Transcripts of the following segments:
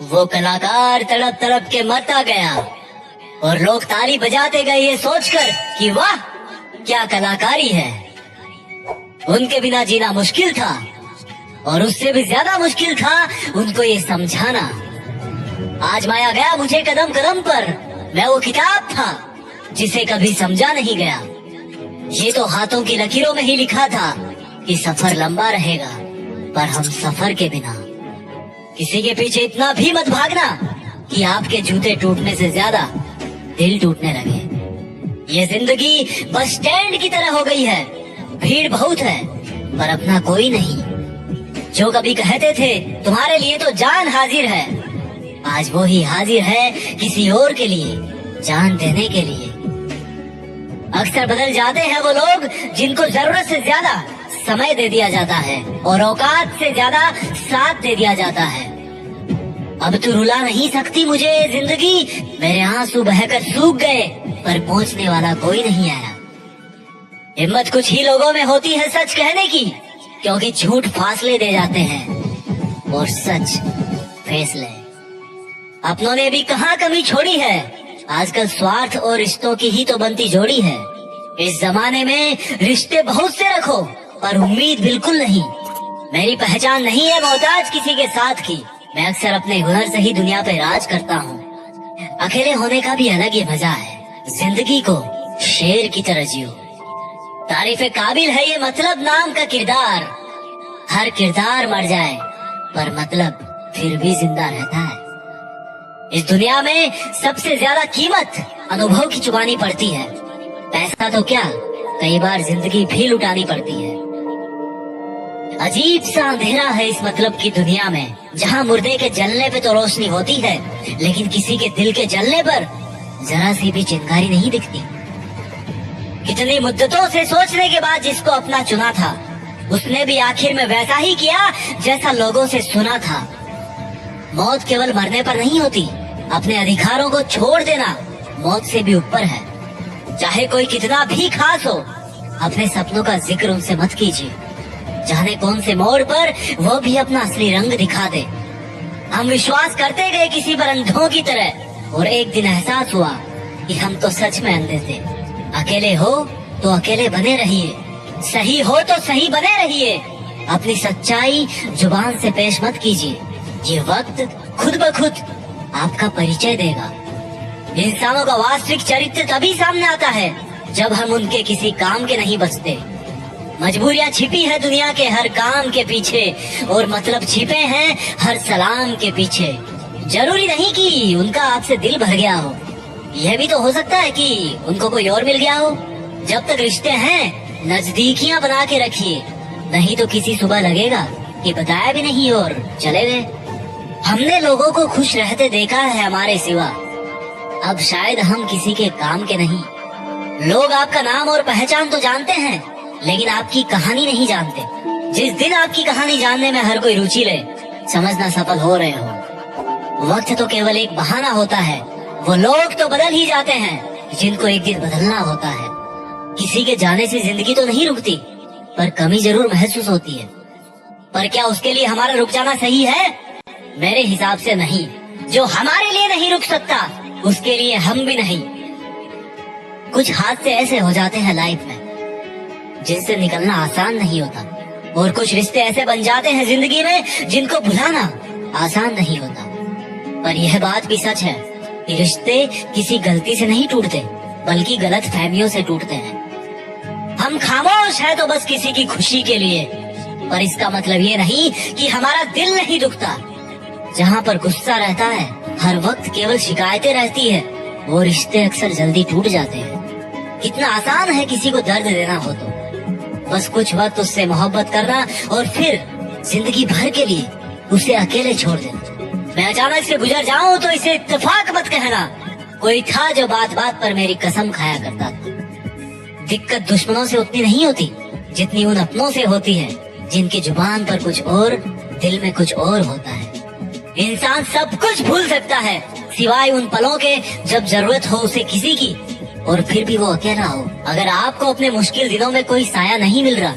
वो कलाकार तड़प तड़प के मरता गया और लोग ताली बजाते गए ये सोचकर कि वाह क्या कलाकारी है। उनके बिना जीना मुश्किल था और उससे भी ज्यादा मुश्किल था उनको ये समझाना। आजमाया गया मुझे कदम कदम पर, मैं वो किताब था जिसे कभी समझा नहीं गया। ये तो हाथों की लकीरों में ही लिखा था कि सफर लंबा रहेगा, पर हम सफर के बिना। किसी के पीछे इतना भी मत भागना कि आपके जूते टूटने से ज्यादा दिल टूटने लगे। ये जिंदगी बस स्टैंड की तरह हो गई है, भीड़ बहुत है पर अपना कोई नहीं। जो कभी कहते थे तुम्हारे लिए तो जान हाजिर है, आज वो ही हाजिर है किसी और के लिए, जान देने के लिए। अक्सर बदल जाते हैं वो लोग जिनको जरूरत से ज्यादा समय दे दिया जाता है और औकात से ज्यादा साथ दे दिया जाता है। अब तो रुला नहीं सकती मुझे जिंदगी, मेरे आंसू बहकर सूख गए पर पहुंचने वाला कोई नहीं आया। हिम्मत कुछ ही लोगों में होती है सच कहने की, क्योंकि झूठ फासले दे जाते हैं और सच फैसले। अपनों ने भी कहाँ कमी छोड़ी है, आजकल स्वार्थ और रिश्तों की ही तो बनती जोड़ी है। इस जमाने में रिश्ते बहुत से रखो पर उम्मीद बिल्कुल नहीं। मेरी पहचान नहीं है मोहताज किसी के साथ की, मैं अक्सर अपने हुनर से ही दुनिया पे राज करता हूँ। अकेले होने का भी अलग ही मजा है, जिंदगी को शेर की तरह जियो। तारीफ काबिल है ये मतलब नाम का किरदार, हर किरदार मर जाए पर मतलब फिर भी जिंदा रहता है। इस दुनिया में सबसे ज्यादा कीमत अनुभव की चुकानी पड़ती है, पैसा तो क्या कई बार जिंदगी भी लुटानी पड़ती है। अजीब सा अंधेरा है इस मतलब की दुनिया में, जहाँ मुर्दे के जलने पे तो रोशनी होती है लेकिन किसी के दिल के जलने पर जरा सी भी चिंगारी नहीं दिखती। कितनी मुद्दतों से सोचने के बाद जिसको अपना चुना था, उसने भी आखिर में वैसा ही किया जैसा लोगों से सुना था। मौत केवल मरने पर नहीं होती, अपने अधिकारों को छोड़ देना मौत से भी ऊपर है। चाहे कोई कितना भी खास हो, अपने सपनों का जिक्र उनसे मत कीजिए, जाने कौन से मोड़ पर वो भी अपना असली रंग दिखा दे। हम विश्वास करते गए किसी पर अंधों की तरह और एक दिन एहसास हुआ कि हम तो सच में अंधे थे। अकेले हो तो अकेले बने रहिए, सही हो तो सही बने रहिए, अपनी सच्चाई जुबान से पेश मत कीजिए, ये वक्त खुद ब खुद आपका परिचय देगा। इंसानों का वास्तविक चरित्र तभी सामने आता है जब हम उनके किसी काम के नहीं बचते। मजबूरियाँ छिपी है दुनिया के हर काम के पीछे और मतलब छिपे हैं हर सलाम के पीछे। जरूरी नहीं कि उनका आपसे दिल भर गया हो, यह भी तो हो सकता है कि उनको कोई और मिल गया हो। जब तक रिश्ते हैं नजदीकियाँ बना के रखिए, नहीं तो किसी सुबह लगेगा कि बताया भी नहीं और चले गए। हमने लोगों को खुश रहते देखा है हमारे सिवा, अब शायद हम किसी के काम के नहीं। लोग आपका नाम और पहचान तो जानते हैं लेकिन आपकी कहानी नहीं जानते। जिस दिन आपकी कहानी जानने में हर कोई रुचि ले, समझना सफल हो रहे हो। वक्त तो केवल एक बहाना होता है, वो लोग तो बदल ही जाते हैं जिनको एक दिन बदलना होता है। किसी के जाने से जिंदगी तो नहीं रुकती, पर कमी जरूर महसूस होती है। पर क्या उसके लिए हमारा रुक जाना सही है? मेरे हिसाब से नहीं। जो हमारे लिए नहीं रुक सकता उसके लिए हम भी नहीं। कुछ हादसे ऐसे हो जाते हैं लाइफ में जिनसे निकलना आसान नहीं होता, और कुछ रिश्ते ऐसे बन जाते हैं जिंदगी में जिनको भुलाना आसान नहीं होता। पर यह बात भी सच है कि रिश्ते किसी गलती से नहीं टूटते, बल्कि गलत फहमियों से टूटते हैं। हम खामोश है तो बस किसी की खुशी के लिए, पर इसका मतलब ये नहीं कि हमारा दिल नहीं दुखता। जहाँ पर गुस्सा रहता है, हर वक्त केवल शिकायतें रहती है, वो रिश्ते अक्सर जल्दी टूट जाते हैं। कितना आसान है किसी को दर्द देना हो तो बस कुछ वक्त उससे मोहब्बत करना और फिर जिंदगी भर के लिए उसे अकेले छोड़ देना। मैं अचानक से गुजर जाऊं तो इसे इत्तेफाक मत कहना, कोई था जो बात बात पर मेरी कसम खाया करता था। दिक्कत दुश्मनों से उतनी नहीं होती जितनी उन अपनों से होती है जिनकी जुबान पर कुछ और दिल में कुछ और होता है। इंसान सब कुछ भूल सकता है सिवाय उन पलों के जब जरूरत हो उसे किसी की, और फिर भी वो अकेला हो। अगर आपको अपने मुश्किल दिनों में कोई साया नहीं मिल रहा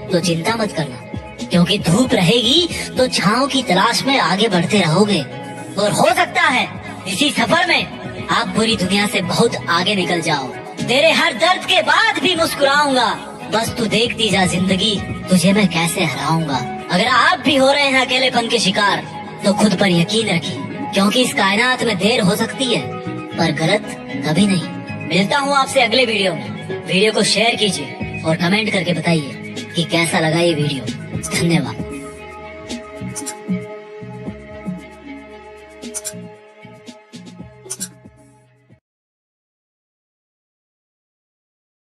तो चिंता मत करना, क्योंकि धूप रहेगी तो छांव की तलाश में आगे बढ़ते रहोगे। और हो सकता है इसी सफर में आप पूरी दुनिया से बहुत आगे निकल जाओ। तेरे हर दर्द के बाद भी मुस्कुराऊंगा, बस तू देखती जा जिंदगी तुझे मैं कैसे हराऊंगा। अगर आप भी हो रहे हैं अकेलेपन के शिकार तो खुद पर यकीन रखिए, क्योंकि इस कायनात में देर हो सकती है पर गलत कभी नहीं। मिलता हूँ आपसे अगले वीडियो में। वीडियो को शेयर कीजिए और कमेंट करके बताइए कि कैसा लगा ये वीडियो। धन्यवाद।